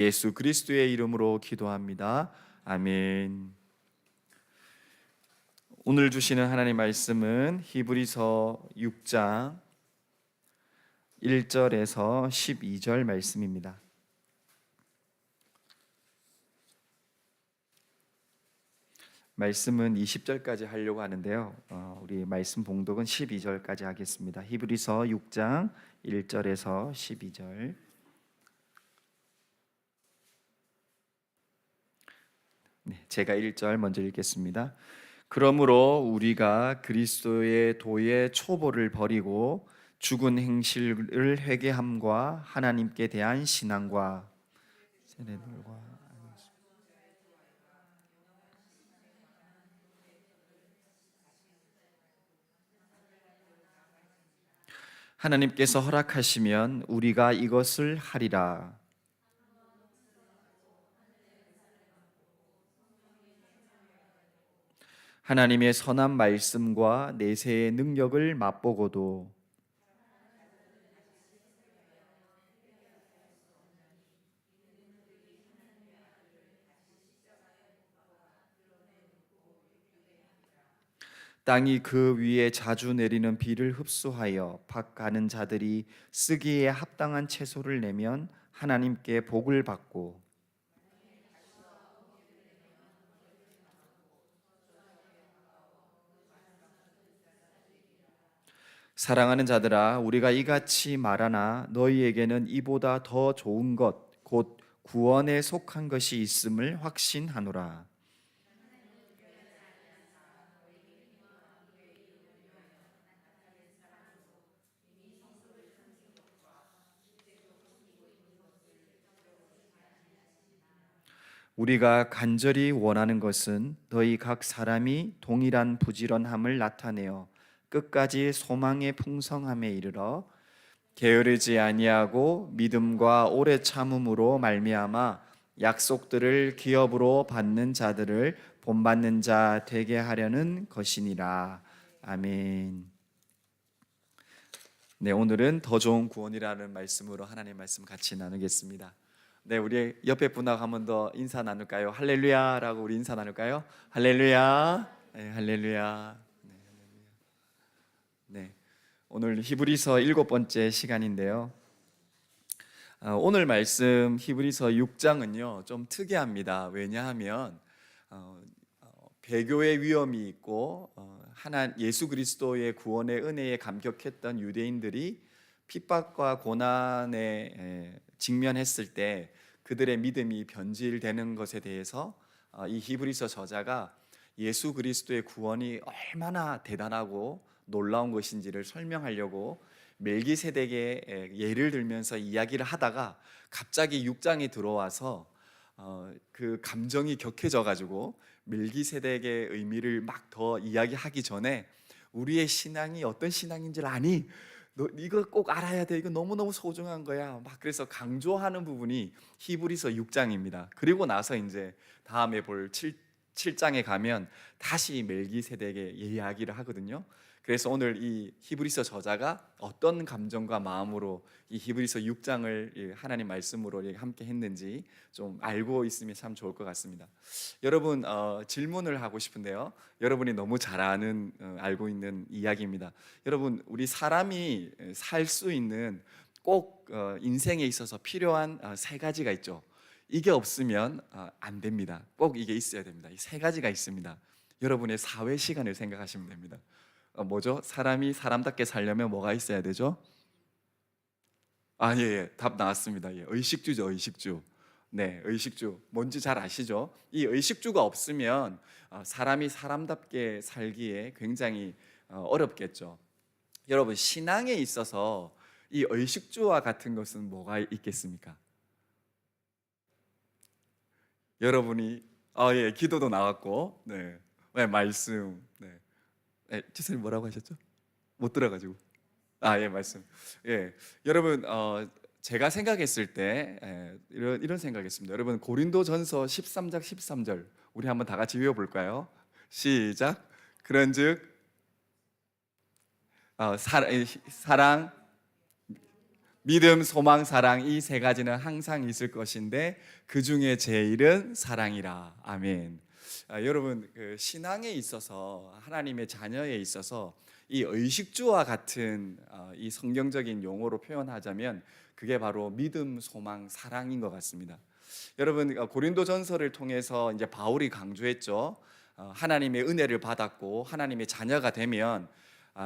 예수 그리스도의 이름으로 기도합니다. 아멘. 오늘 주시는 하나님 말씀은 히브리서 6장 1절에서 12절 말씀입니다. 말씀은 20절까지 하려고 하는데요. 우리 말씀 봉독은 12절까지 하겠습니다. 히브리서 6장 1절에서 12절. 제가 1절 먼저 읽겠습니다. 그러므로 우리가 그리스도의 도의 초보를 버리고 죽은 행실을 회개함과 하나님께 대한 신앙과 세례들과 하나님께서 허락하시면 우리가 이것을 하리라. 하나님의 선한 말씀과 내세의 능력을 맛보고도 땅이 그 위에 자주 내리는 비를 흡수하여 밭 가는 자들이 쓰기에 합당한 채소를 내면 하나님께 복을 받고, 사랑하는 자들아 우리가 이같이 말하나 너희에게는 이보다 더 좋은 것 곧 구원에 속한 것이 있음을 확신하노라. 우리가 간절히 원하는 것은 너희 각 사람이 동일한 부지런함을 나타내어 끝까지 소망의 풍성함에 이르러 게으르지 아니하고 믿음과 오래 참음으로 말미암아 약속들을 기업으로 받는 자들을 본받는 자 되게 하려는 것이니라. 아멘. 네, 오늘은 더 좋은 구원이라는 말씀으로 하나님의 말씀 같이 나누겠습니다. 네, 우리 옆에 분하고 한 번 더 인사 나눌까요? 할렐루야라고 우리 인사 나눌까요? 할렐루야. 네, 할렐루야. 네, 할렐루야. 네, 오늘 히브리서 7번째 시간인데요. 오늘 말씀 히브리서 6장은요 좀 특이합니다. 왜냐하면 배교의 위험이 있고 예수 그리스도의 구원의 은혜에 감격했던 유대인들이 핍박과 고난에 직면했을 때 그들의 믿음이 변질되는 것에 대해서 이 히브리서 저자가 예수 그리스도의 구원이 얼마나 대단하고 놀라운 것인지를 설명하려고 멜기세덱의 예를 들면서 이야기를 하다가 갑자기 6장에 들어와서 그 감정이 격해져 가지고 멜기세덱의 의미를 막 더 이야기하기 전에 우리의 신앙이 어떤 신앙인 줄 아니? 너 이거 꼭 알아야 돼. 이거 너무너무 소중한 거야. 막 그래서 강조하는 부분이 히브리서 6장입니다. 그리고 나서 이제 다음에 볼 7장에 가면 다시 멜기세덱의 이야기를 하거든요. 그래서 오늘 이 히브리서 저자가 어떤 감정과 마음으로 이 히브리서 6장을 하나님 말씀으로 함께 했는지 좀 알고 있으면 참 좋을 것 같습니다. 여러분 질문을 하고 싶은데요. 여러분이 너무 잘 아는 알고 있는 이야기입니다. 여러분 우리 사람이 살 수 있는 꼭 인생에 있어서 필요한 세 가지가 있죠. 이게 없으면 안 됩니다. 꼭 이게 있어야 됩니다. 이 세 가지가 있습니다. 여러분의 사회 시간을 생각하시면 됩니다. 뭐죠? 사람이 사람답게 살려면 뭐가 있어야 되죠? 예. 답 나왔습니다. 예. 의식주죠, 의식주. 네, 의식주. 뭔지 잘 아시죠? 이 의식주가 없으면 사람이 사람답게 살기에 굉장히 어렵겠죠. 여러분, 신앙에 있어서 이 의식주와 같은 것은 뭐가 있겠습니까? 여러분이 예, 기도도 나왔고, 네, 말씀, 네. 지사님 뭐라고 하셨죠? 못 들어가지고. 예, 말씀. 예, 여러분 제가 생각했을 때 이런 생각했습니다. 여러분 고린도전서 13장 13절 우리 한번 다 같이 외워볼까요? 시작. 그런즉 사랑, 믿음, 소망, 사랑 이 세 가지는 항상 있을 것인데 그 중에 제일은 사랑이라. 아멘. 여러분 그 신앙에 있어서 하나님의 자녀에 있어서 이 의식주와 같은 이 성경적인 용어로 표현하자면 그게 바로 믿음, 소망, 사랑인 것 같습니다. 여러분 고린도전서를 통해서 이제 바울이 강조했죠. 하나님의 은혜를 받았고 하나님의 자녀가 되면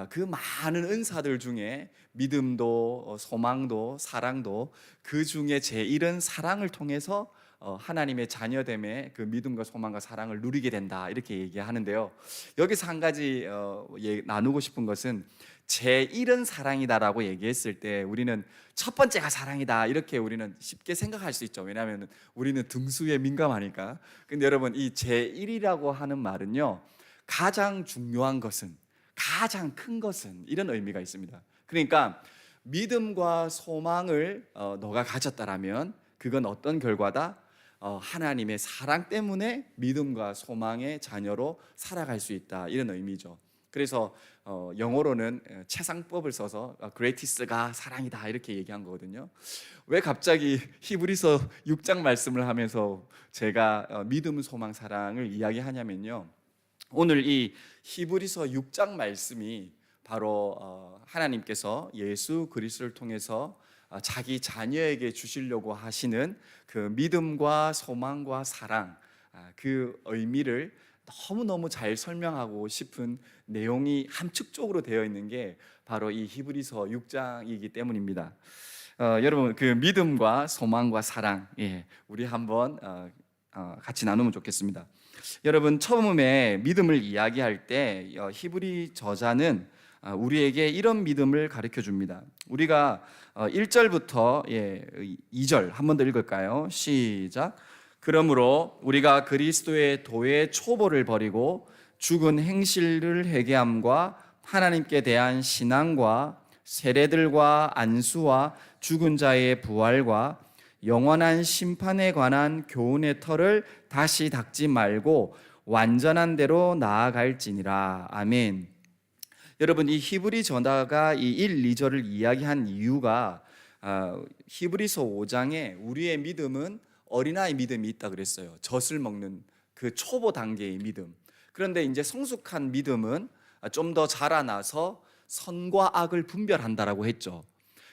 그 많은 은사들 중에 믿음도 소망도 사랑도 그 중에 제일은 사랑을 통해서 하나님의 자녀됨의 그 믿음과 소망과 사랑을 누리게 된다 이렇게 얘기하는데요. 여기서 한 가지 나누고 싶은 것은 제일은 사랑이다라고 얘기했을 때 우리는 첫 번째가 사랑이다 이렇게 우리는 쉽게 생각할 수 있죠. 왜냐하면 우리는 등수에 민감하니까. 근데 여러분 이 제일이라고 하는 말은요, 가장 중요한 것은, 가장 큰 것은 이런 의미가 있습니다. 그러니까 믿음과 소망을 너가 가졌다라면 그건 어떤 결과다? 하나님의 사랑 때문에 믿음과 소망의 자녀로 살아갈 수 있다 이런 의미죠. 그래서 영어로는 채상법을 써서 greatest가 사랑이다 이렇게 얘기한 거거든요. 왜 갑자기 히브리서 6장 말씀을 하면서 제가 믿음, 소망, 사랑을 이야기하냐면요, 오늘 이 히브리서 6장 말씀이 바로 하나님께서 예수 그리스도를 통해서 자기 자녀에게 주시려고 하시는 그 믿음과 소망과 사랑, 그 의미를 너무너무 잘 설명하고 싶은 내용이 함축적으로 되어 있는 게 바로 이 히브리서 6장이기 때문입니다. 여러분 그 믿음과 소망과 사랑, 우리 한번 같이 나누면 좋겠습니다. 여러분 처음에 믿음을 이야기할 때 히브리 저자는 우리에게 이런 믿음을 가르쳐 줍니다. 우리가 1절부터 2절 한 번 더 읽을까요? 시작. 그러므로 우리가 그리스도의 도의 초보를 버리고 죽은 행실을 회개함과 하나님께 대한 신앙과 세례들과 안수와 죽은 자의 부활과 영원한 심판에 관한 교훈의 털을 다시 닦지 말고 완전한 대로 나아갈지니라. 아멘. 여러분 이 히브리 저자가 이 1, 2절을 이야기한 이유가 히브리서 5장에 우리의 믿음은 어린아이 믿음이 있다 그랬어요. 젖을 먹는 그 초보 단계의 믿음. 그런데 이제 성숙한 믿음은 좀 더 자라나서 선과 악을 분별한다라고 했죠.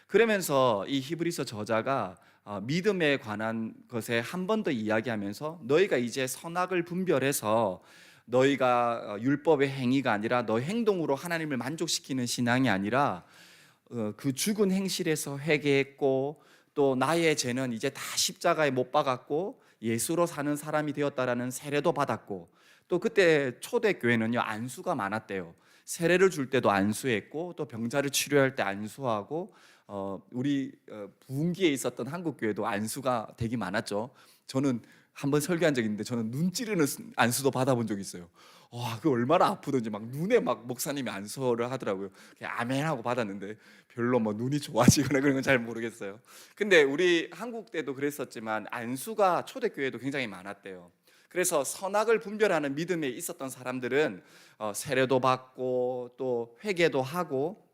그러면서 이 히브리서 저자가 믿음에 관한 것에 한 번 더 이야기하면서 너희가 이제 선악을 분별해서 너희가 율법의 행위가 아니라 너희 행동으로 하나님을 만족시키는 신앙이 아니라 그 죽은 행실에서 회개했고 또 나의 죄는 이제 다 십자가에 못 박았고 예수로 사는 사람이 되었다라는 세례도 받았고, 또 그때 초대교회는요 안수가 많았대요. 세례를 줄 때도 안수했고 또 병자를 치료할 때 안수하고 우리 부흥기에 있었던 한국교회도 안수가 되게 많았죠. 저는 한번 설교한 적이 있는데 저는 눈 찌르는 안수도 받아본 적이 있어요. 와, 그 얼마나 아프던지 막 눈에 막 목사님이 안수를 하더라고요. 그냥 아멘 하고 받았는데 별로 뭐 눈이 좋아지거나 그런 건 잘 모르겠어요. 근데 우리 한국 때도 그랬었지만 안수가 초대교회도 굉장히 많았대요. 그래서 선악을 분별하는 믿음에 있었던 사람들은 세례도 받고 또 회개도 하고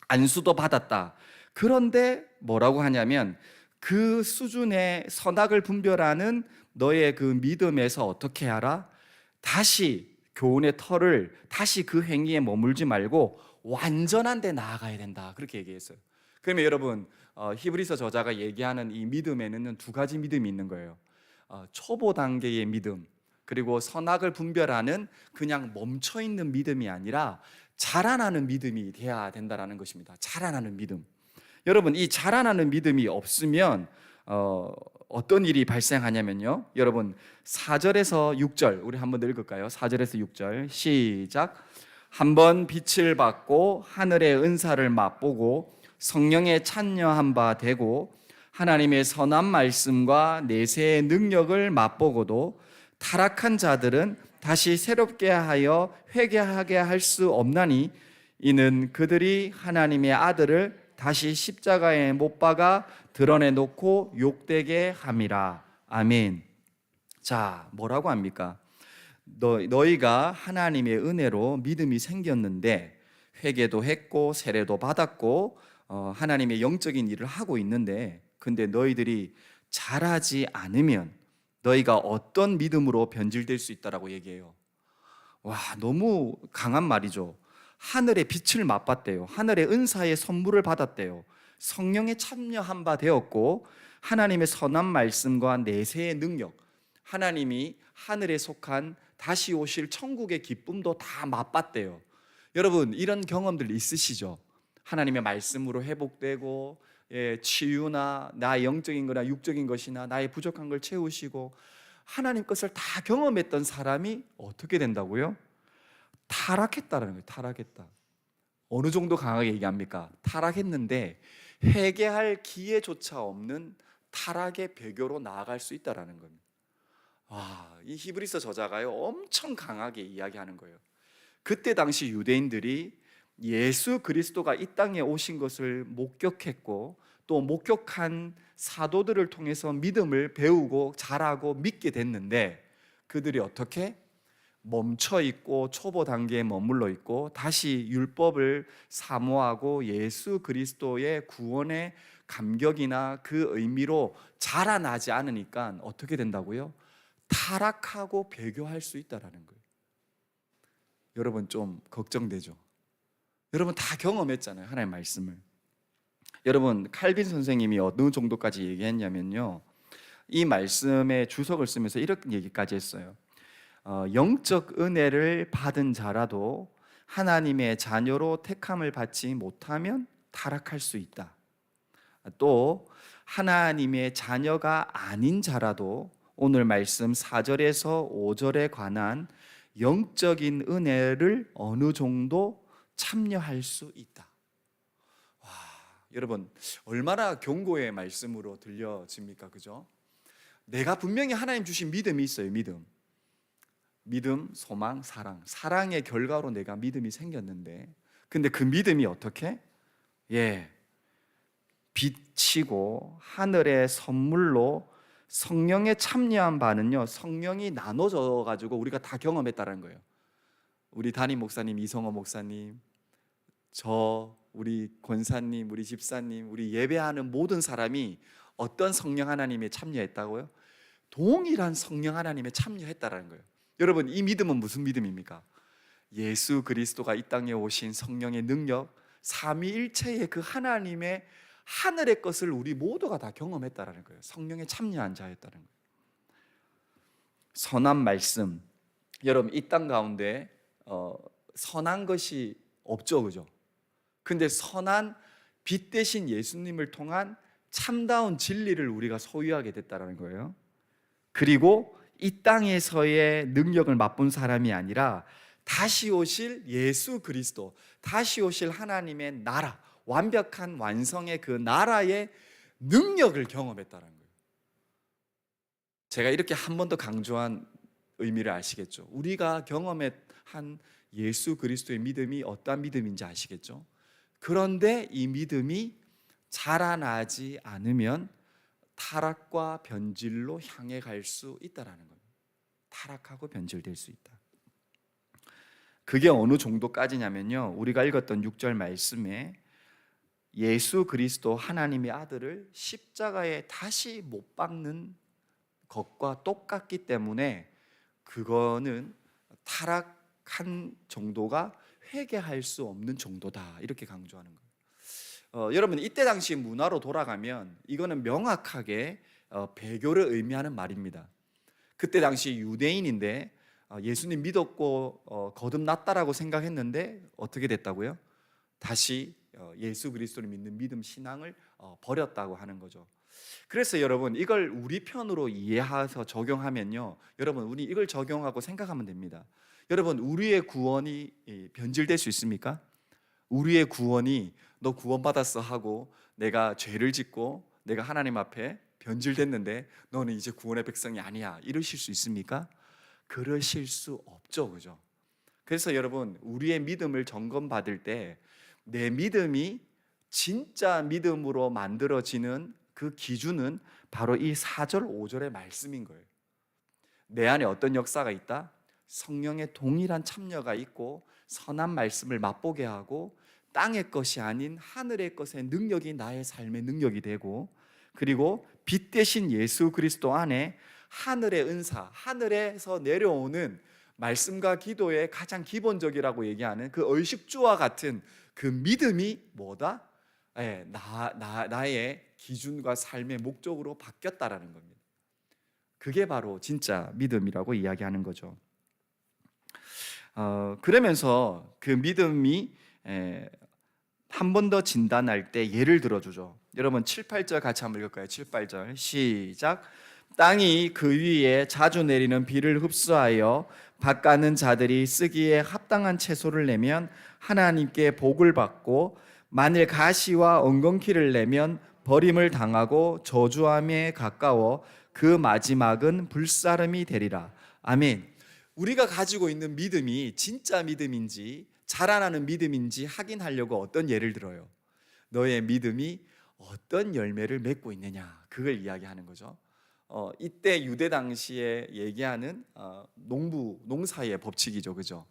안수도 받았다. 그런데 뭐라고 하냐면 그 수준의 선악을 분별하는 너의 그 믿음에서 어떻게 하라? 다시 교훈의 털을 다시 그 행위에 머물지 말고 완전한 데 나아가야 된다. 그렇게 얘기했어요. 그러면 여러분 히브리서 저자가 얘기하는 이 믿음에는 두 가지 믿음이 있는 거예요. 초보 단계의 믿음, 그리고 선악을 분별하는 그냥 멈춰있는 믿음이 아니라 자라나는 믿음이 돼야 된다는 것입니다. 자라나는 믿음. 여러분 이 자라나는 믿음이 없으면 어떤 일이 발생하냐면요, 여러분 4절에서 6절 우리 한번 읽을까요? 4절에서 6절 시작. 한번 빛을 받고 하늘의 은사를 맛보고 성령에 참여한 바 되고 하나님의 선한 말씀과 내세의 능력을 맛보고도 타락한 자들은 다시 새롭게 하여 회개하게 할 수 없나니 이는 그들이 하나님의 아들을 다시 십자가에 못 박아 드러내놓고 욕되게 함이라. 아멘. 자, 뭐라고 합니까? 너희가 하나님의 은혜로 믿음이 생겼는데 회개도 했고 세례도 받았고 하나님의 영적인 일을 하고 있는데, 근데 너희들이 잘하지 않으면 너희가 어떤 믿음으로 변질될 수 있다라고 얘기해요. 와, 너무 강한 말이죠. 하늘의 빛을 맛봤대요. 하늘의 은사의 선물을 받았대요. 성령에 참여한 바 되었고, 하나님의 선한 말씀과 내세의 능력, 하나님이 하늘에 속한 다시 오실 천국의 기쁨도 다 맛봤대요. 여러분, 이런 경험들 있으시죠? 하나님의 말씀으로 회복되고, 치유나 나의 영적인 거나 육적인 것이나 나의 부족한 걸 채우시고, 하나님 것을 다 경험했던 사람이 어떻게 된다고요? 타락했다라는 거예요. 타락했다. 어느 정도 강하게 얘기합니까? 타락했는데 회개할 기회조차 없는 타락의 배교로 나아갈 수 있다라는 겁니다. 이 히브리서 저자가요, 엄청 강하게 이야기하는 거예요. 그때 당시 유대인들이 예수 그리스도가 이 땅에 오신 것을 목격했고, 또 목격한 사도들을 통해서 믿음을 배우고 자라고 믿게 됐는데, 그들이 어떻게 멈춰 있고 초보 단계에 머물러 있고 다시 율법을 사모하고 예수 그리스도의 구원의 감격이나 그 의미로 자라나지 않으니까 어떻게 된다고요? 타락하고 배교할 수 있다라는 거예요. 여러분, 좀 걱정되죠? 여러분 다 경험했잖아요, 하나님의 말씀을. 여러분, 칼빈 선생님이 어느 정도까지 얘기했냐면요, 이 말씀의 주석을 쓰면서 이런 얘기까지 했어요. 영적 은혜를 받은 자라도 하나님의 자녀로 택함을 받지 못하면 타락할 수 있다. 또 하나님의 자녀가 아닌 자라도 오늘 말씀 4절에서 5절에 관한 영적인 은혜를 어느 정도 참여할 수 있다. 여러분, 얼마나 경고의 말씀으로 들려집니까? 그죠? 내가 분명히 하나님 주신 믿음이 있어요. 믿음, 소망, 사랑. 사랑의 결과로 내가 믿음이 생겼는데, 근데 그 믿음이 어떻게? 빛이고 하늘의 선물로 성령에 참여한 바는요, 성령이 나눠져 가지고 우리가 다 경험했다는 거예요. 우리 담임 목사님, 이성호 목사님, 우리 권사님, 우리 집사님, 우리 예배하는 모든 사람이 어떤 성령 하나님에 참여했다고요? 동일한 성령 하나님에 참여했다라는 거예요. 여러분, 이 믿음은 무슨 믿음입니까? 예수 그리스도가 이 땅에 오신 성령의 능력, 삼위일체의 그 하나님의 하늘의 것을 우리 모두가 다 경험했다라는 거예요. 성령에 참여한 자였다는 거예요. 선한 말씀, 여러분 이 땅 가운데 선한 것이 없죠, 그죠? 근데 선한 빛 대신 예수님을 통한 참다운 진리를 우리가 소유하게 됐다는 거예요. 그리고 이 땅에서의 능력을 맛본 사람이 아니라 다시 오실 예수 그리스도, 다시 오실 하나님의 나라, 완벽한 완성의 그 나라의 능력을 경험했다는 거예요. 제가 이렇게 한 번 더 강조한 의미를 아시겠죠? 우리가 경험한 예수 그리스도의 믿음이 어떠한 믿음인지 아시겠죠? 그런데 이 믿음이 자라나지 않으면 타락과 변질로 향해 갈 수 있다라는 겁니다. 타락하고 변질될 수 있다. 그게 어느 정도까지냐면요, 우리가 읽었던 6절 말씀에 예수 그리스도 하나님의 아들을 십자가에 다시 못 박는 것과 똑같기 때문에 그거는 타락한 정도가 회개할 수 없는 정도다, 이렇게 강조하는 거예요. 여러분, 이때 당시 문화로 돌아가면 이거는 명확하게 배교를 의미하는 말입니다. 그때 당시 유대인인데 예수님 믿었고 거듭났다라고 생각했는데 어떻게 됐다고요? 다시 예수 그리스도를 믿는 믿음 신앙을 버렸다고 하는 거죠. 그래서 여러분, 이걸 우리 편으로 이해해서 적용하면요, 여러분 우리 이걸 적용하고 생각하면 됩니다. 여러분, 우리의 구원이 변질될 수 있습니까? 우리의 구원이 너 구원받았어 하고 내가 죄를 짓고 내가 하나님 앞에 변질됐는데 너는 이제 구원의 백성이 아니야, 이러실 수 있습니까? 그러실 수 없죠, 그죠? 그래서 여러분, 우리의 믿음을 점검받을 때 내 믿음이 진짜 믿음으로 만들어지는 그 기준은 바로 이 4절 5절의 말씀인 거예요. 내 안에 어떤 역사가 있다? 성령의 동일한 참여가 있고 선한 말씀을 맛보게 하고 땅의 것이 아닌 하늘의 것의 능력이 나의 삶의 능력이 되고, 그리고 빛 대신 예수 그리스도 안에 하늘의 은사, 하늘에서 내려오는 말씀과 기도의 가장 기본적이라고 얘기하는 그 의식주와 같은 그 믿음이 뭐다? 나의 기준과 삶의 목적으로 바뀌었다라는 겁니다. 그게 바로 진짜 믿음이라고 이야기하는 거죠. 그러면서 그 믿음이 한 번 더 진단할 때 예를 들어주죠. 여러분 7, 8절 같이 한번 읽을까요? 7, 8절 시작. 땅이 그 위에 자주 내리는 비를 흡수하여 밭가는 자들이 쓰기에 합당한 채소를 내면 하나님께 복을 받고, 만일 가시와 엉겅퀴를 내면 버림을 당하고 저주함에 가까워 그 마지막은 불사름이 되리라. 아멘. 우리가 가지고 있는 믿음이 진짜 믿음인지 자라나는 믿음인지 확인하려고 어떤 예를 들어요? 너의 믿음이 어떤 열매를 맺고 있느냐, 그걸 이야기하는 거죠. 이때 유대 당시에 얘기하는 농사의 법칙이죠, 그죠?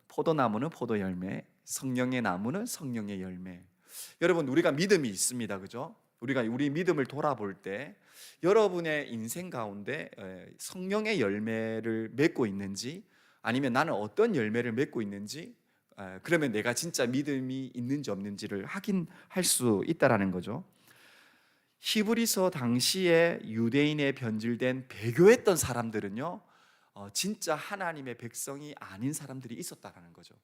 포도나무는 포도 열매, 성령의 나무는 성령의 열매. 여러분, 우리가 믿음이 있습니다, 그죠? 우리가 우리 믿음을 돌아볼 때 여러분의 인생 가운데 성령의 열매를 맺고 있는지, 아니면 나는 어떤 열매를 맺고 있는지, 그러면 내가 진짜 믿음이 있는지 없는지를 확인할 수 있다라는 거죠. 히브리서 당시에 유대인에 변질된 배교했던 사람들은요, 진짜 하나님의 백성이 아닌 사람들이 있었다라는 거죠.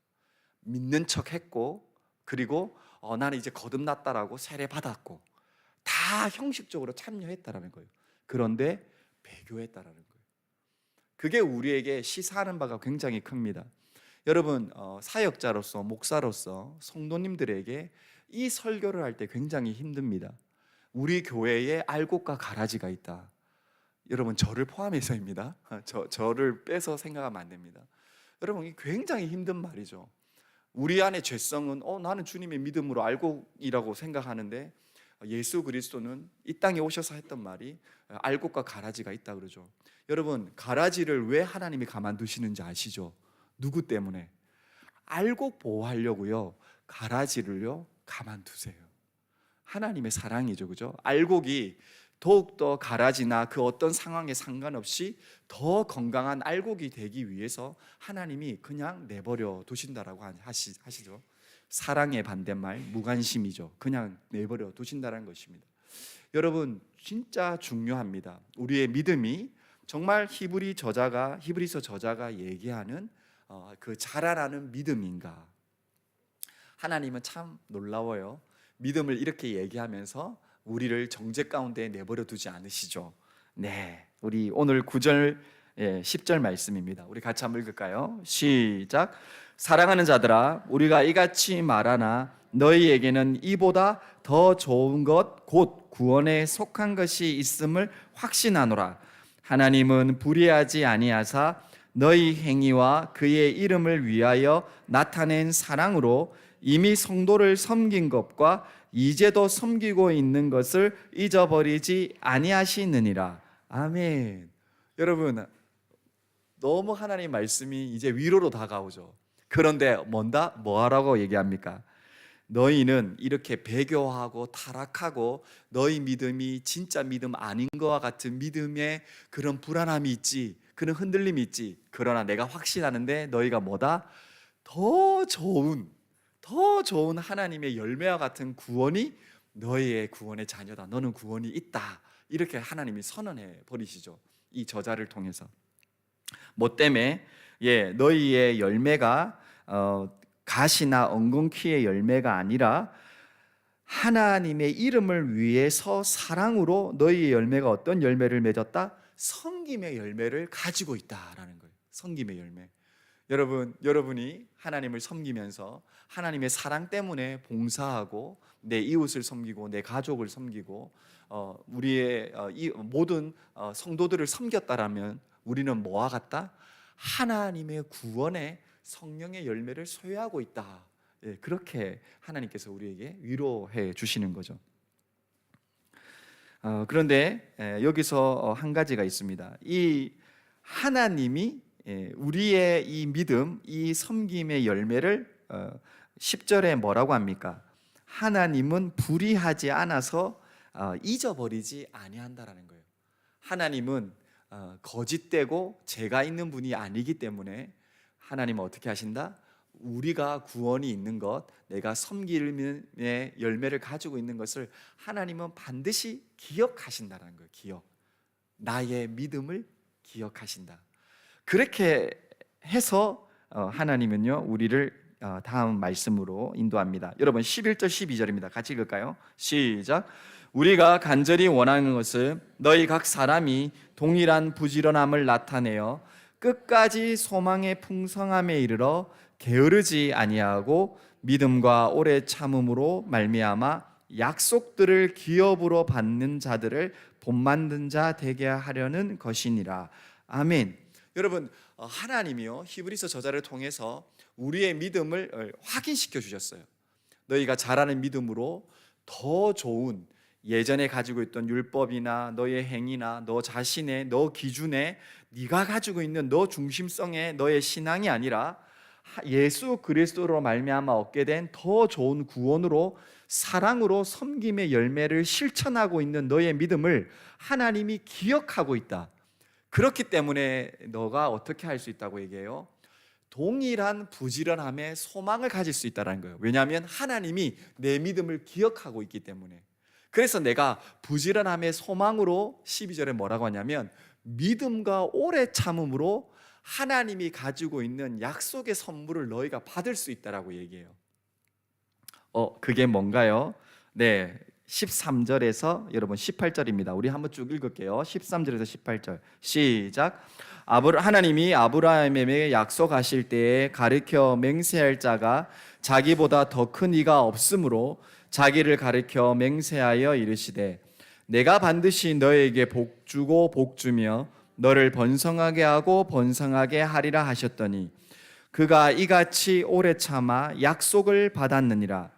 믿는 척했고, 그리고 나는 이제 거듭났다라고 세례 받았고, 다 형식적으로 참여했다라는 거예요. 그런데 배교했다라는 거예요. 그게 우리에게 시사하는 바가 굉장히 큽니다. 여러분, 사역자로서, 목사로서 성도님들에게 이 설교를 할 때 굉장히 힘듭니다. 우리 교회에 알곡과 가라지가 있다. 여러분, 저를 포함해서입니다. 저를 빼서 생각하면 안 됩니다. 여러분, 이 굉장히 힘든 말이죠. 우리 안에 죄성은 나는 주님의 믿음으로 알곡이라고 생각하는데, 예수 그리스도는 이 땅에 오셔서 했던 말이 알곡과 가라지가 있다 그러죠. 여러분, 가라지를 왜 하나님이 가만두시는지 아시죠? 누구 때문에? 알곡 보호하려고요, 가라지를요 가만두세요. 하나님의 사랑이죠, 그죠? 알곡이 더욱더 가라지나 그 어떤 상황에 상관없이 더 건강한 알곡이 되기 위해서 하나님이 그냥 내버려 두신다라고 하시죠. 사랑의 반대말 무관심이죠. 그냥 내버려 두신다는 것입니다. 여러분, 진짜 중요합니다. 우리의 믿음이 정말 히브리서 저자가 얘기하는 그 자라나는 믿음인가? 하나님은 참 놀라워요. 믿음을 이렇게 얘기하면서 우리를 정죄 가운데 내버려 두지 않으시죠. 네, 우리 오늘 9절 10절 말씀입니다. 우리 같이 한번 읽을까요? 시작. 사랑하는 자들아, 우리가 이같이 말하나 너희에게는 이보다 더 좋은 것 곧 구원에 속한 것이 있음을 확신하노라. 하나님은 불의하지 아니하사 너희 행위와 그의 이름을 위하여 나타낸 사랑으로 이미 성도를 섬긴 것과 이제도 섬기고 있는 것을 잊어버리지 아니하시느니라. 아멘. 여러분, 너무 하나님 말씀이 이제 위로로 다가오죠. 그런데 뭐하라고 얘기합니까? 너희는 이렇게 배교하고 타락하고 너희 믿음이 진짜 믿음 아닌 것과 같은 믿음에 그런 불안함이 있지, 그런 흔들림이 있지. 그러나 내가 확신하는데 너희가 더 좋은 하나님의 열매와 같은 구원이 너희의 구원의 자녀다. 너는 구원이 있다. 이렇게 하나님이 선언해 버리시죠. 이 저자를 통해서. 뭐 때문에? 너희의 열매가 가시나 엉겅퀴의 열매가 아니라 하나님의 이름을 위해서 사랑으로 너희의 열매가 어떤 열매를 맺었다? 섬김의 열매를 가지고 있다라는 거예요. 섬김의 열매. 여러분이 하나님을 섬기면서 하나님의 사랑 때문에 봉사하고 내 이웃을 섬기고 내 가족을 섬기고 우리의 모든 성도들을 섬겼다라면 우리는 뭐와 같다? 하나님의 구원의 성령의 열매를 소유하고 있다. 그렇게 하나님께서 우리에게 위로해 주시는 거죠. 그런데 여기서 한 가지가 있습니다. 이 하나님이 우리의 이 믿음, 이 섬김의 열매를 10절에 뭐라고 합니까? 하나님은 불의하지 않아서 잊어버리지 아니한다라는 거예요. 하나님은 거짓되고 죄가 있는 분이 아니기 때문에 하나님은 어떻게 하신다? 우리가 구원이 있는 것, 내가 섬김의 열매를 가지고 있는 것을 하나님은 반드시 기억하신다는 거예요. 기억. 나의 믿음을 기억하신다. 그렇게 해서 하나님은요 우리를 다음 말씀으로 인도합니다. 여러분 11절 12절입니다. 같이 읽을까요? 시작. 우리가 간절히 원하는 것은 너희 각 사람이 동일한 부지런함을 나타내어 끝까지 소망의 풍성함에 이르러 게으르지 아니하고 믿음과 오래 참음으로 말미암아 약속들을 기업으로 받는 자들을 본만든 자 되게 하려는 것이니라. 아멘. 여러분 하나님이요 히브리서 저자를 통해서 우리의 믿음을 확인시켜 주셨어요. 너희가 잘하는 믿음으로 더 좋은 예전에 가지고 있던 율법이나 너의 행위나 너 자신의 너 기준에 네가 가지고 있는 너 중심성의 너의 신앙이 아니라 예수 그리스도로 말미암아 얻게 된 더 좋은 구원으로 사랑으로 섬김의 열매를 실천하고 있는 너의 믿음을 하나님이 기억하고 있다. 그렇기 때문에 너가 어떻게 할 수 있다고 얘기해요? 동일한 부지런함에 소망을 가질 수 있다는 거예요. 왜냐하면 하나님이 내 믿음을 기억하고 있기 때문에. 그래서 내가 부지런함의 소망으로 12절에 뭐라고 하냐면 믿음과 오래 참음으로 하나님이 가지고 있는 약속의 선물을 너희가 받을 수 있다라고 얘기해요. 그게 뭔가요? 네, 13절에서 여러분 18절입니다. 우리 한번 쭉 읽을게요. 13절에서 18절 시작. 하나님이 아브라함에게 약속하실 때에 가르쳐 맹세할 자가 자기보다 더 큰 이가 없으므로 자기를 가르쳐 맹세하여 이르시되 내가 반드시 너에게 복 주고 복 주며 너를 번성하게 하고 번성하게 하리라 하셨더니 그가 이같이 오래 참아 약속을 받았느니라.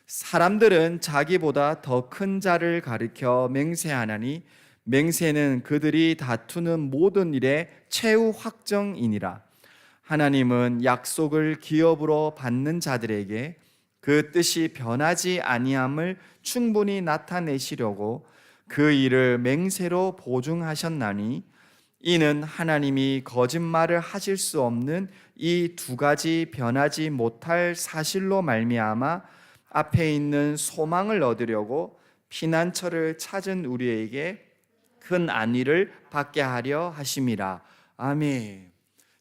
사람들은 자기보다 더 큰 자를 가리켜 맹세하나니 맹세는 그들이 다투는 모든 일의 최후 확정이니라. 하나님은 약속을 기업으로 받는 자들에게 그 뜻이 변하지 아니함을 충분히 나타내시려고 그 일을 맹세로 보증하셨나니 이는 하나님이 거짓말을 하실 수 없는 이 두 가지 변하지 못할 사실로 말미암아 앞에 있는 소망을 얻으려고 피난처를 찾은 우리에게 큰 안위를 받게 하려 하심이라. 아멘.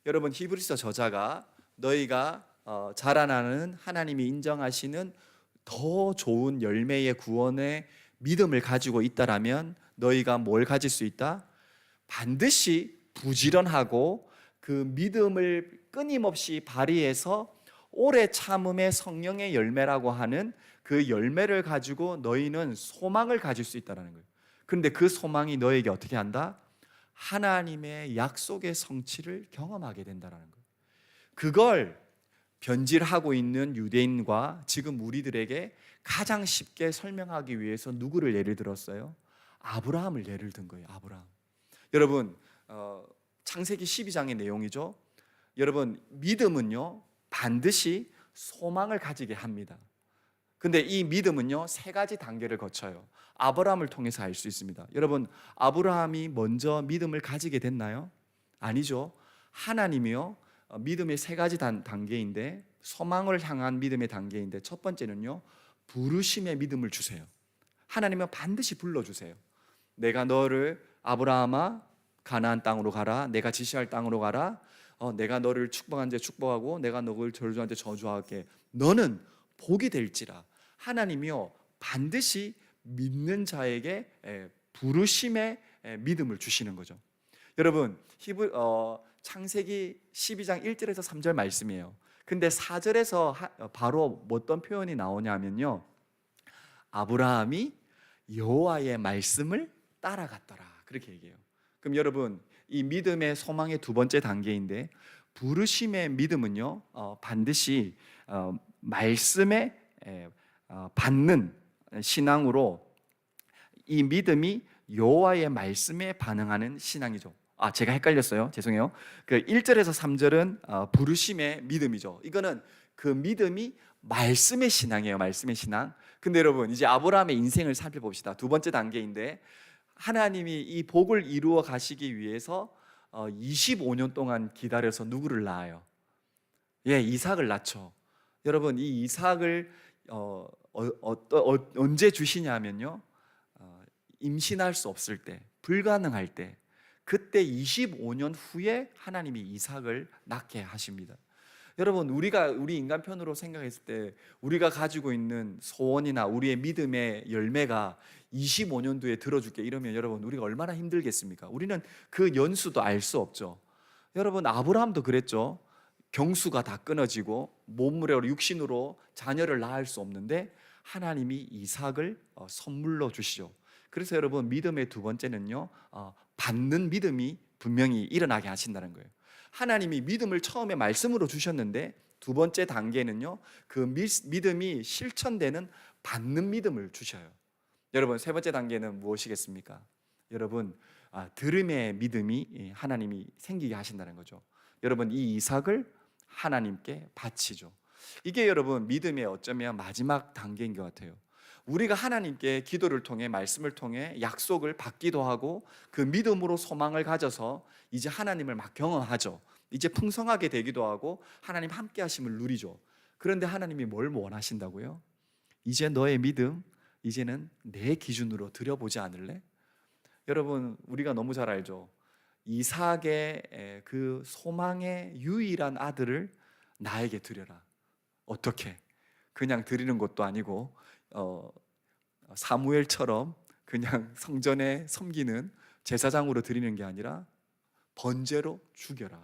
여러분 히브리서 저자가 너희가 자라나는 하나님이 인정하시는 더 좋은 열매의 구원의 믿음을 가지고 있다라면 너희가 뭘 가질 수 있다? 반드시 부지런하고 그 믿음을 끊임없이 발휘해서 오래 참음의 성령의 열매라고 하는 그 열매를 가지고 너희는 소망을 가질 수 있다는 거예요. 그런데 그 소망이 너에게 어떻게 한다? 하나님의 약속의 성취를 경험하게 된다는 거예요. 그걸 변질하고 있는 유대인과 지금 우리들에게 가장 쉽게 설명하기 위해서 누구를 예를 들었어요? 아브라함을 예를 든 거예요. 아브라함. 여러분 창세기 12장의 내용이죠. 여러분 믿음은요 반드시 소망을 가지게 합니다. 근데 이 믿음은요 세 가지 단계를 거쳐요. 아브라함을 통해서 알 수 있습니다. 여러분 아브라함이 먼저 믿음을 가지게 됐나요? 아니죠. 하나님이요 믿음의 세 가지 단계인데 소망을 향한 믿음의 단계인데 첫 번째는요 부르심의 믿음을 주세요. 하나님은 반드시 불러주세요. 내가 너를 아브라함아 가나안 땅으로 가라. 내가 지시할 땅으로 가라. 내가 너를 축복한 자 축복하고 내가 너를 저주한 자 저주할게. 너는 복이 될지라. 하나님이요 반드시 믿는 자에게 부르심의 믿음을 주시는 거죠. 여러분 창세기 12장 1절에서 3절 말씀이에요. 근데 4절에서 바로 어떤 표현이 나오냐면요 아브라함이 여호와의 말씀을 따라갔더라 그렇게 얘기해요. 그럼 여러분 이 믿음의 소망의 두 번째 단계인데 부르심의 믿음은요 반드시 말씀에 받는 신앙으로 이 믿음이 여호와의 말씀에 반응하는 신앙이죠. 제가 헷갈렸어요. 죄송해요. 그 1절에서 3절은 부르심의 믿음이죠. 이거는 그 믿음이 말씀의 신앙이에요. 말씀의 신앙. 근데 여러분, 이제 아브라함의 인생을 살펴봅시다. 두 번째 단계인데, 하나님이 이 복을 이루어 가시기 위해서 25년 동안 기다려서 누구를 낳아요? 예, 이삭을 낳죠. 여러분, 이 이삭을 언제 주시냐면요, 임신할 수 없을 때, 불가능할 때, 그때 25년 후에 하나님이 이삭을 낳게 하십니다. 여러분, 우리 인간편으로 생각했을 때 우리가 가지고 있는 소원이나 우리의 믿음의 열매가 25년 뒤에 들어줄게 이러면 여러분, 우리가 얼마나 힘들겠습니까? 우리는 그 연수도 알 수 없죠. 여러분, 아브라함도 그랬죠. 경수가 다 끊어지고 몸무게로 육신으로 자녀를 낳을 수 없는데 하나님이 이삭을 선물로 주시죠. 그래서 여러분, 믿음의 두 번째는요, 받는 믿음이 분명히 일어나게 하신다는 거예요. 하나님이 믿음을 처음에 말씀으로 주셨는데 두 번째 단계는요, 그 믿음이 실천되는 받는 믿음을 주셔요. 여러분, 세 번째 단계는 무엇이겠습니까? 여러분, 들음의 믿음이 하나님이 생기게 하신다는 거죠. 여러분, 이 이삭을 하나님께 바치죠. 이게 여러분, 믿음의 어쩌면 마지막 단계인 것 같아요. 우리가 하나님께 기도를 통해, 말씀을 통해 약속을 받기도 하고 그 믿음으로 소망을 가져서 이제 하나님을 막 경험하죠. 이제 풍성하게 되기도 하고 하나님 함께 하심을 누리죠. 그런데 하나님이 뭘 원하신다고요? 이제 너의 믿음, 이제는 내 기준으로 들여보지 않을래? 여러분, 우리가 너무 잘 알죠. 이삭의 그 소망의 유일한 아들을 나에게 드려라. 어떻게? 그냥 드리는 것도 아니고 사무엘처럼 그냥 성전에 섬기는 제사장으로 드리는 게 아니라 번제로 죽여라.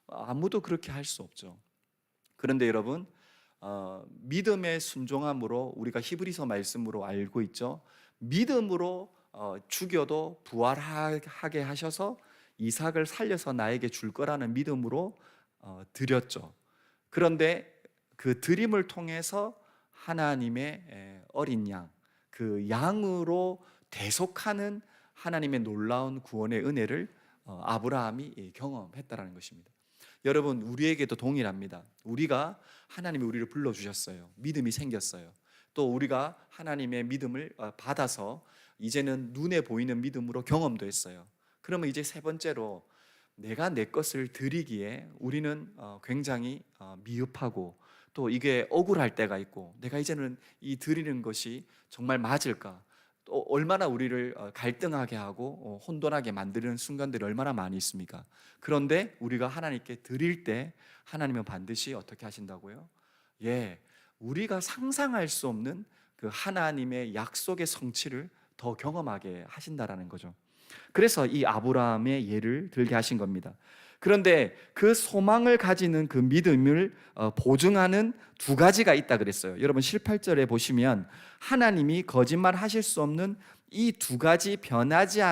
아무도 그렇게 할 수 없죠. 그런데 여러분, 믿음의 순종함으로 우리가 히브리서 말씀으로 알고 있죠. 믿음으로 죽여도 부활하게 하셔서 이삭을 살려서 나에게 줄 거라는 믿음으로 드렸죠. 그런데 그 드림을 통해서 하나님의 어린 양, 그 양으로 대속하는 하나님의 놀라운 구원의 은혜를 아브라함이 경험했다라는 것입니다. 여러분, 우리에게도 동일합니다. 우리가 하나님이 우리를 불러주셨어요. 믿음이 생겼어요. 또 우리가 하나님의 믿음을 받아서 이제는 눈에 보이는 믿음으로 경험도 했어요. 그러면 이제 세 번째로, 내가 내 것을 드리기에 우리는 굉장히 미흡하고 또 이게 억울할 때가 있고, 내가 이제는 이 드리는 것이 정말 맞을까, 또 얼마나 우리를 갈등하게 하고 혼돈하게 만드는 순간들이 얼마나 많이 있습니까? 그런데 우리가 하나님께 드릴 때 하나님은 반드시 어떻게 하신다고요? 예, 우리가 상상할 수 없는 그 하나님의 약속의 성취를 더 경험하게 하신다라는 거죠. 그래서 이 아브라함의 예를 들게 하신 겁니다. 그런데 그 소망을 가지는 그 믿음을 보증하는 두 가지가 있다 그랬어요. 여러분, 7, 8절에 보시면 하나님이 거짓말 하실 수 없는 이 두 가지 변하지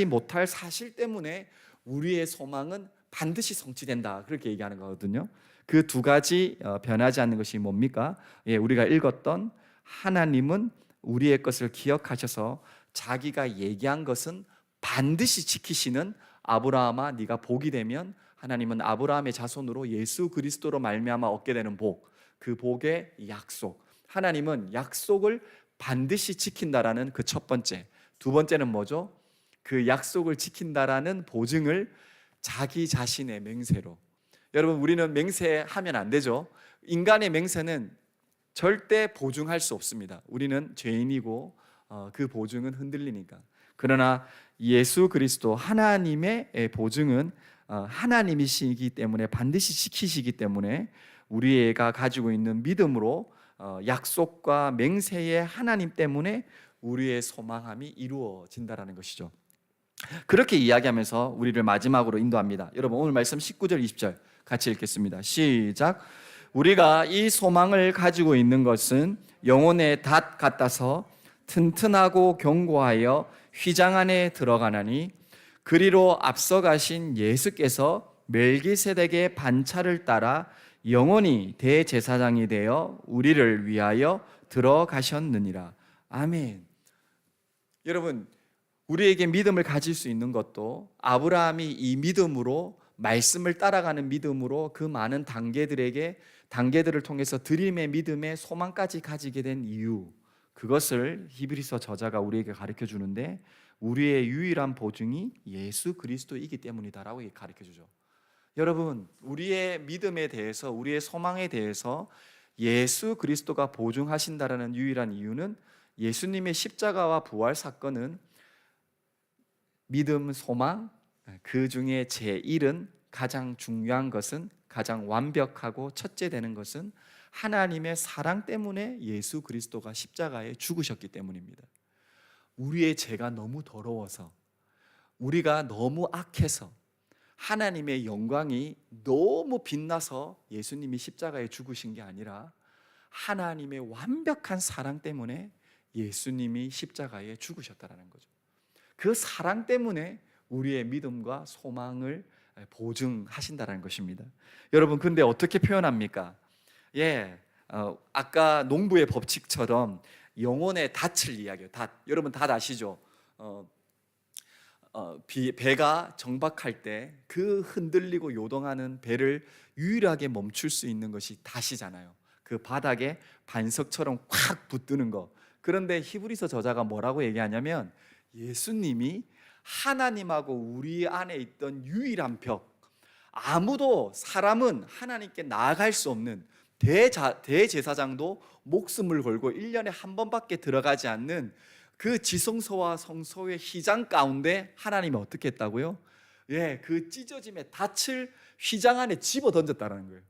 못할 사실 때문에 우리의 소망은 반드시 성취된다, 그렇게 얘기하는 거거든요. 그 두 가지 변하지 않는 것이 뭡니까? 예, 우리가 읽었던 하나님은 우리의 것을 기억하셔서 자기가 얘기한 것은 반드시 지키시는, 아브라함아 네가 복이 되면 하나님은 아브라함의 자손으로 예수 그리스도로 말미암아 얻게 되는 복, 그 복의 약속, 하나님은 약속을 반드시 지킨다라는 그 첫 번째. 두 번째는 뭐죠? 그 약속을 지킨다라는 보증을 자기 자신의 맹세로. 여러분, 우리는 맹세하면 안 되죠. 인간의 맹세는 절대 보증할 수 없습니다. 우리는 죄인이고 그 보증은 흔들리니까. 그러나 예수 그리스도 하나님의 보증은 하나님이시기 때문에 반드시 지키시기 때문에 우리가 가지고 있는 믿음으로 약속과 맹세의 하나님 때문에 우리의 소망함이 이루어진다라는 것이죠. 그렇게 이야기하면서 우리를 마지막으로 인도합니다. 여러분, 오늘 말씀 19절 20절 같이 읽겠습니다. 시작. 우리가 이 소망을 가지고 있는 것은 영혼의 닷 같아서 튼튼하고 견고하여 휘장 안에 들어가나니, 그리로 앞서가신 예수께서 멜기세덱의 반차를 따라 영원히 대제사장이 되어 우리를 위하여 들어가셨느니라. 아멘. 여러분, 우리에게 믿음을 가질 수 있는 것도 아브라함이 이 믿음으로, 말씀을 따라가는 믿음으로 그 많은 단계들에게 단계들을 통해서 드림의 믿음의 소망까지 가지게 된 이유, 그것을 히브리서 저자가 우리에게 가르쳐 주는데 우리의 유일한 보증이 예수 그리스도이기 때문이다라고 가르쳐 주죠. 여러분, 우리의 믿음에 대해서, 우리의 소망에 대해서 예수 그리스도가 보증하신다라는 유일한 이유는 예수님의 십자가와 부활 사건은 믿음, 소망, 그 중에 제1은 가장 중요한 것은, 가장 완벽하고 첫째 되는 것은 하나님의 사랑 때문에 예수 그리스도가 십자가에 죽으셨기 때문입니다. 우리의 죄가 너무 더러워서, 우리가 너무 악해서, 하나님의 영광이 너무 빛나서 예수님이 십자가에 죽으신 게 아니라 하나님의 완벽한 사랑 때문에 예수님이 십자가에 죽으셨다는 거죠. 그 사랑 때문에 우리의 믿음과 소망을 보증하신다는 것입니다. 여러분, 근데 어떻게 표현합니까? 아까 농부의 법칙처럼 영혼의 닻을 이야기해요. 닻. 여러분 다 아시죠? 배가 정박할 때 그 흔들리고 요동하는 배를 유일하게 멈출 수 있는 것이 닻이잖아요. 그 바닥에 반석처럼 콱 붙드는 거. 그런데 히브리서 저자가 뭐라고 얘기하냐면 예수님이 하나님하고 우리 안에 있던 유일한 벽, 아무도, 사람은 하나님께 나아갈 수 없는, 대제사장도 목숨을 걸고 1년에 한 번밖에 들어가지 않는 그 지성소와 성소의 휘장 가운데 하나님이 어떻게 했다고요? 그 찢어짐의 닻을 휘장 안에 집어 던졌다는 거예요.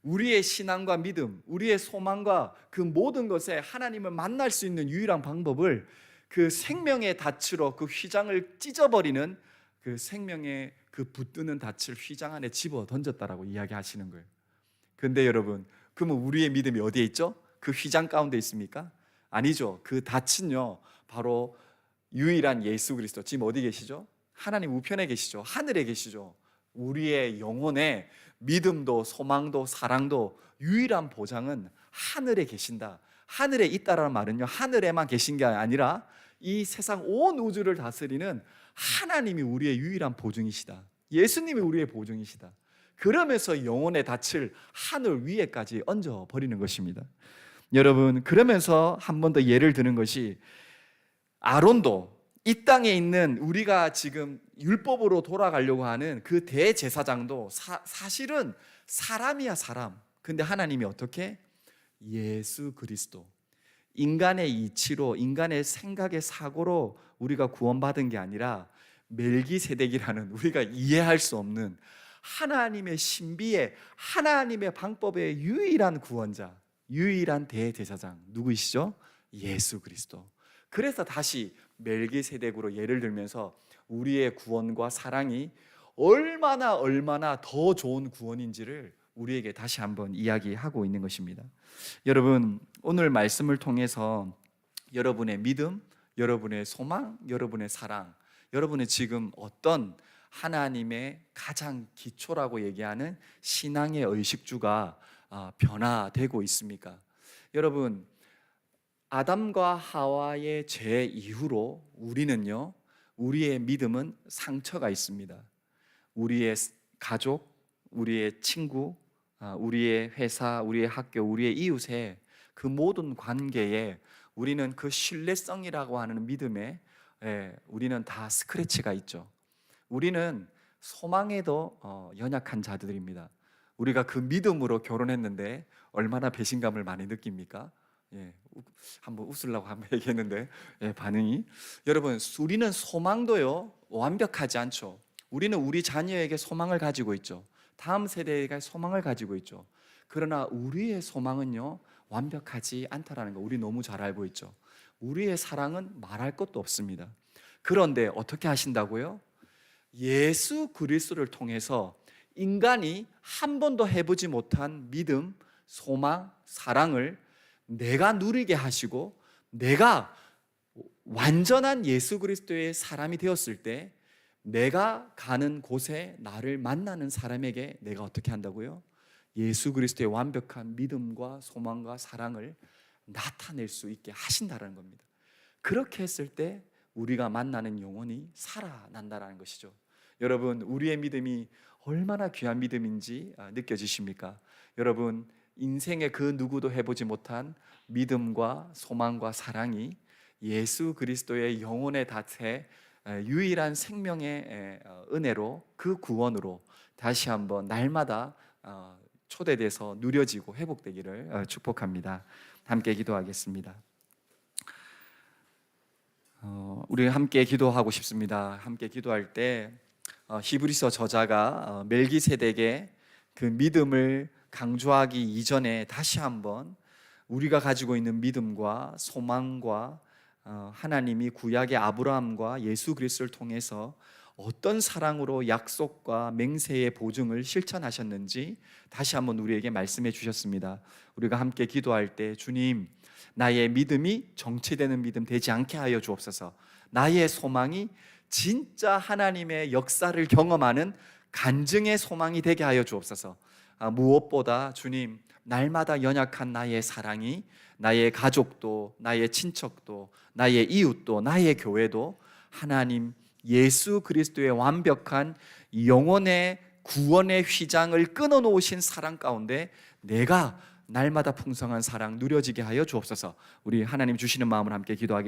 우리의 신앙과 믿음, 우리의 소망과 그 모든 것에 하나님을 만날 수 있는 유일한 방법을 그 생명의 닻으로 그 휘장을 찢어버리는, 그 생명의 그 붙드는 닻을 휘장 안에 집어 던졌다라고 이야기하시는 거예요. 근데 여러분, 그러면 우리의 믿음이 어디에 있죠? 그 휘장 가운데 있습니까? 아니죠. 그 닻은요, 바로 유일한 예수 그리스도. 지금 어디 계시죠? 하나님 우편에 계시죠. 하늘에 계시죠. 우리의 영혼의 믿음도 소망도 사랑도 유일한 보장은 하늘에 계신다. 하늘에 있다라는 말은요, 하늘에만 계신 게 아니라 이 세상 온 우주를 다스리는 하나님이 우리의 유일한 보증이시다. 예수님이 우리의 보증이시다. 그러면서 영혼의 닻을 하늘 위에까지 얹어 버리는 것입니다. 여러분, 그러면서 한 번 더 예를 드는 것이, 아론도 이 땅에 있는 우리가 지금 율법으로 돌아가려고 하는 그 대제사장도 사실은 사람이야, 사람. 근데 하나님이 어떻게? 예수 그리스도, 인간의 이치로, 인간의 생각의 사고로 우리가 구원받은 게 아니라 멜기세덱이라는 우리가 이해할 수 없는 하나님의 신비의, 하나님의 방법의 유일한 구원자, 유일한 대제사장, 누구이시죠? 예수 그리스도. 그래서 다시 멜기세덱으로 예를 들면서 우리의 구원과 사랑이 얼마나 더 좋은 구원인지를 우리에게 다시 한번 이야기하고 있는 것입니다. 여러분, 오늘 말씀을 통해서 여러분의 믿음, 여러분의 소망, 여러분의 사랑, 여러분의 지금 어떤 하나님의 가장 기초라고 얘기하는 신앙의 의식주가 변화되고 있습니까? 여러분, 아담과 하와의 죄 이후로 우리는요, 우리의 믿음은 상처가 있습니다. 우리의 가족, 우리의 친구, 우리의 회사, 우리의 학교, 우리의 이웃의 그 모든 관계에 우리는 그 신뢰성이라고 하는 믿음에 우리는 다 스크래치가 있죠. 우리는 소망에도 연약한 자들입니다. 우리가 그 믿음으로 결혼했는데 얼마나 배신감을 많이 느낍니까? 한번 웃으려고 한번 얘기했는데 반응이, 여러분, 우리는 소망도요 완벽하지 않죠. 우리는 우리 자녀에게 소망을 가지고 있죠. 다음 세대에게 소망을 가지고 있죠. 그러나 우리의 소망은요 완벽하지 않다라는 거 우리 너무 잘 알고 있죠. 우리의 사랑은 말할 것도 없습니다. 그런데 어떻게 하신다고요? 예수 그리스도를 통해서 인간이 한 번도 해보지 못한 믿음, 소망, 사랑을 내가 누리게 하시고, 내가 완전한 예수 그리스도의 사람이 되었을 때 내가 가는 곳에 나를 만나는 사람에게 내가 어떻게 한다고요? 예수 그리스도의 완벽한 믿음과 소망과 사랑을 나타낼 수 있게 하신다는 겁니다. 그렇게 했을 때 우리가 만나는 영혼이 살아난다는 것이죠. 여러분, 우리의 믿음이 얼마나 귀한 믿음인지 느껴지십니까? 여러분, 인생의 그 누구도 해보지 못한 믿음과 소망과 사랑이 예수 그리스도의 영혼의 닷에 유일한 생명의 은혜로 그 구원으로 다시 한번 날마다 초대돼서 누려지고 회복되기를 축복합니다. 함께 기도하겠습니다. 우리 함께 기도하고 싶습니다. 함께 기도할 때 히브리서 저자가 멜기세덱의 그 믿음을 강조하기 이전에 다시 한번 우리가 가지고 있는 믿음과 소망과 하나님이 구약의 아브라함과 예수 그리스도를 통해서 어떤 사랑으로 약속과 맹세의 보증을 실천하셨는지 다시 한번 우리에게 말씀해 주셨습니다. 우리가 함께 기도할 때 주님, 나의 믿음이 정체되는 믿음 되지 않게 하여 주옵소서. 나의 소망이 진짜 하나님의 역사를 경험하는 간증의 소망이 되게 하여 주옵소서. 무엇보다 주님, 날마다 연약한 나의 사랑이 나의 가족도, 나의 친척도, 나의 이웃도, 나의 교회도 하나님 예수 그리스도의 완벽한 영혼의 구원의 휘장을 끊어놓으신 사랑 가운데 내가 날마다 풍성한 사랑 누려지게 하여 주옵소서. 우리 하나님 주시는 마음을 함께 기도하겠습니다.